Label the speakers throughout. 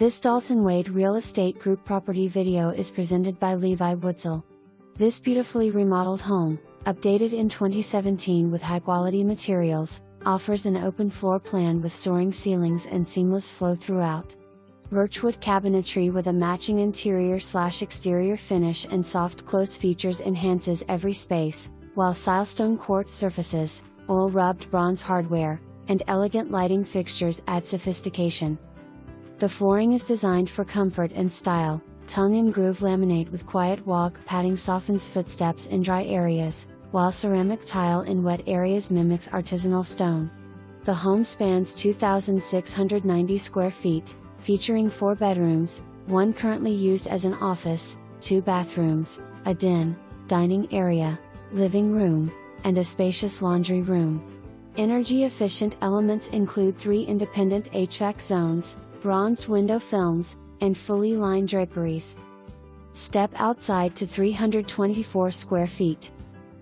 Speaker 1: This Dalton Wade Real Estate Group property video is presented by Levi Woodsell. This beautifully remodeled home, updated in 2017 with high-quality materials, offers an open floor plan with soaring ceilings and seamless flow throughout. Birchwood cabinetry with a matching interior/exterior finish and soft close features enhances every space, while Silestone quartz surfaces, oil-rubbed bronze hardware, and elegant lighting fixtures add sophistication. The flooring is designed for comfort and style. Tongue-and-groove laminate with quiet walk padding softens footsteps in dry areas, while ceramic tile in wet areas mimics artisanal stone. The home spans 2,690 square feet, featuring 4 bedrooms, one currently used as an office, 2 bathrooms, a den, dining area, living room, and a spacious laundry room. Energy-efficient elements include 3 independent HVAC zones, bronzed window films, and fully lined draperies. Step outside to 324 square feet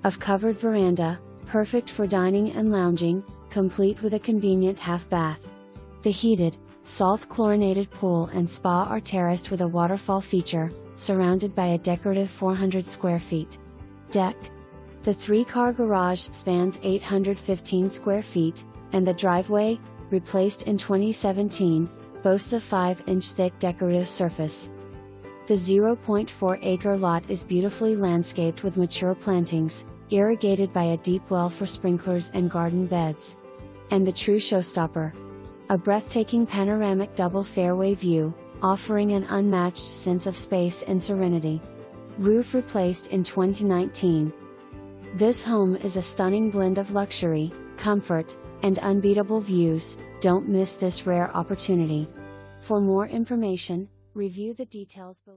Speaker 1: of covered veranda, perfect for dining and lounging, complete with a convenient half bath. The heated, salt chlorinated pool and spa are terraced with a waterfall feature, surrounded by a decorative 400 square feet deck. The 3-car garage spans 815 square feet, and the driveway, replaced in 2017, boasts a 5-inch thick decorative surface. The 0.4-acre lot is beautifully landscaped with mature plantings, irrigated by a deep well for sprinklers and garden beds. And the true showstopper: a breathtaking panoramic double fairway view, offering an unmatched sense of space and serenity. Roof replaced in 2019. This home is a stunning blend of luxury, comfort, and unbeatable views. Don't miss this rare opportunity. For more information, review the details below.